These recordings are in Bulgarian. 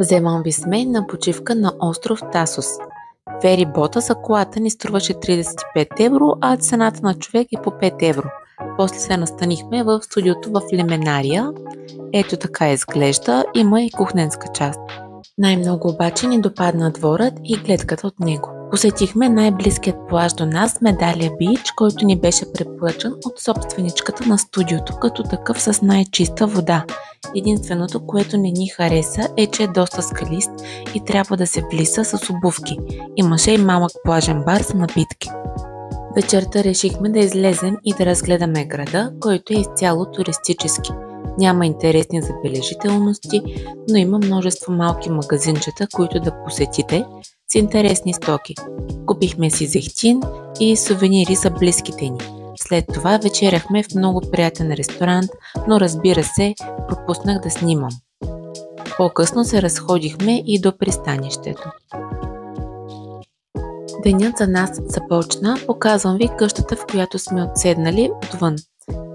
Вземам ви сме на почивка на остров Тасос. Ферибота за колата ни струваше 35 евро, а цената на човек е по 5 евро. После се настанихме в студиото в Лименария. Ето така изглежда, има и кухненска част. Най-много обаче ни допадна дворът и гледката от него. Посетихме най-близкият плаж до нас, Медалия Бич, който ни беше препоръчан от собственичката на студиото, като такъв с най-чиста вода. Единственото, което не ни хареса е, че е доста скалист и трябва да се влиза с обувки. Имаше и малък плажен бар с напитки. Вечерта решихме да излезем и да разгледаме града, който е изцяло туристически. Няма интересни забележителности, но има множество малки магазинчета, които да посетите с интересни стоки. Купихме си зехтин и сувенири за близките ни. След това вечеряхме в много приятен ресторант, но разбира се, пропуснах да снимам. По-късно се разходихме и до пристанището. Денят за нас започна, показвам ви къщата, в която сме отседнали отвън.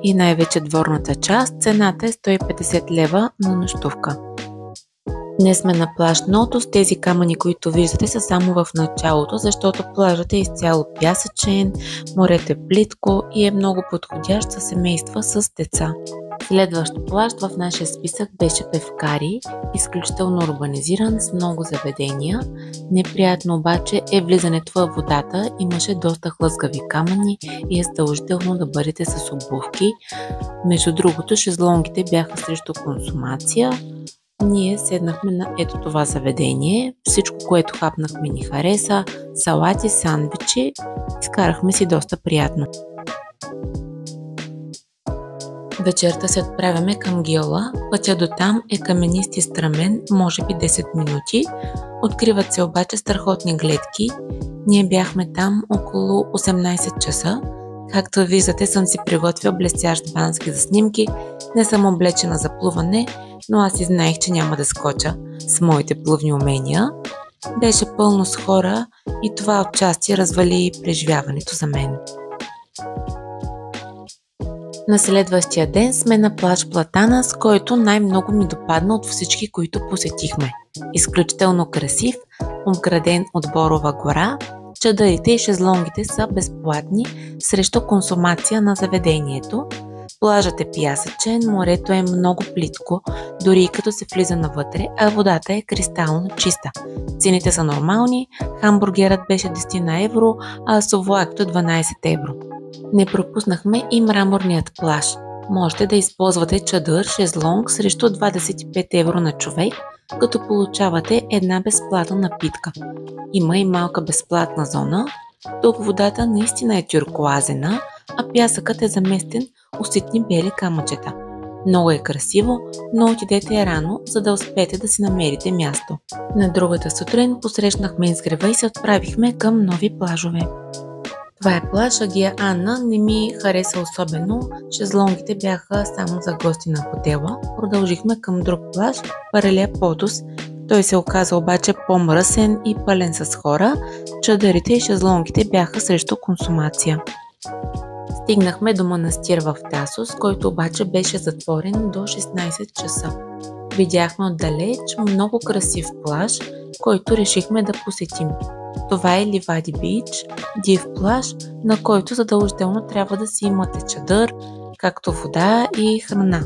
И най-вече дворната част, цената е 150 лева на нощувка. Днес сме на плаж Нотос, тези камъни, които виждате, са само в началото, защото плажът е изцяло пясъчен, морето е плитко и е много подходящ за семейства с деца. Следващ плаж в нашия списък беше Певкари, изключително урбанизиран с много заведения. Неприятно обаче е влизането във водата, имаше доста хлъзгави камъни и е задължително да бъдете с обувки. Между другото, шезлонгите бяха срещу консумация. Ние седнахме на ето това заведение. Всичко, което хапнахме, ни хареса. Салати, сандвичи. Изкарахме си доста приятно. Вечерта се отправяме към Гиола. Пътя до там е каменист и стръмен, може би 10 минути. Откриват се обаче страхотни гледки. Ние бяхме там около 18 часа. Както виждате, съм си приготвил блестящ бански за снимки. Не съм облечена за плуване, но аз и знаех, че няма да скоча с моите плувни умения. Беше пълно с хора и това отчасти развали преживяването за мен. На следващия ден сме на плаж Платанас, който най-много ми допадна от всички, които посетихме. Изключително красив, обграден от борова гора, чадърите и шезлонгите са безплатни срещу консумация на заведението. Плажът е пясъчен, морето е много плитко, дори и като се влиза навътре, а водата е кристално чиста. Цените са нормални, хамбургерът беше 10 на евро, а совлакто 12 евро. Не пропуснахме и мраморният плаж. Можете да използвате чадър, шезлонг срещу 25 евро на човек, като получавате една безплатна напитка. Има и малка безплатна зона. Тук водата наистина е тюркоазена, а пясъкът е заместен усетни бели камъчета. Много е красиво, но отидете рано, за да успеете да си намерите място. На другата сутрин посрещнахме изгрева и се отправихме към нови плажове. Това е плаж Агия Анна, не ми хареса особено, шезлонгите бяха само за гости на хотела. Продължихме към друг плаж, Парелия Потос. Той се оказа обаче по-мръсен и пълен с хора, чадърите и шезлонгите бяха срещу консумация. Стигнахме до манастир в Тасос, който обаче беше затворен до 16 часа. Видяхме отдалеч много красив плаж, който решихме да посетим. Това е Ливади Бич, див плаж, на който задължително трябва да си имате чадър, както вода и храна.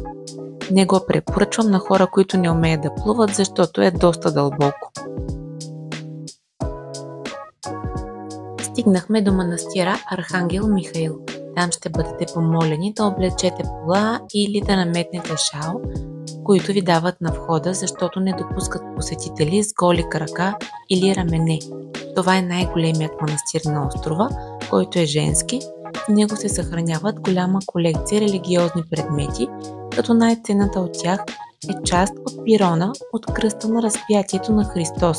Не го препоръчвам на хора, които не умеят да плуват, защото е доста дълбоко. Стигнахме до манастира Архангел Михаил. Там ще бъдете помолени да облечете пола или да наметнете шал, които ви дават на входа, защото не допускат посетители с голи крака или рамене. Това е най-големият манастир на острова, който е женски. В него се съхраняват голяма колекция религиозни предмети, като най-ценната от тях е част от пирона от кръста на разпятието на Христос,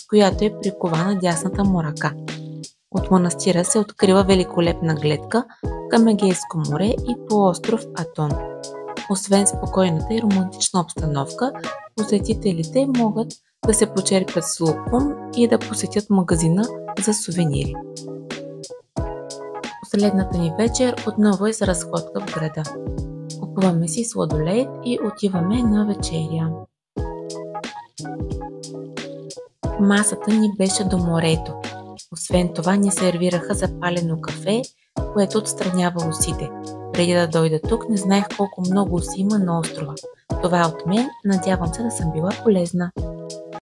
която е прикована дясната му ръка. От манастира се открива великолепна гледка към Егейско море и полуостров Атон. Освен спокойната и романтична обстановка, посетителите могат да се почерпят с лукум и да посетят магазина за сувенири. Последната ни вечер отново е за разходка в града. Купуваме си сладолед и отиваме на вечеря. Масата ни беше до морето. Освен това ни сервираха запалено кафе, което отстранява усите. Преди да дойда тук, не знаех колко много уси има на острова. Това е от мен, надявам се да съм била полезна.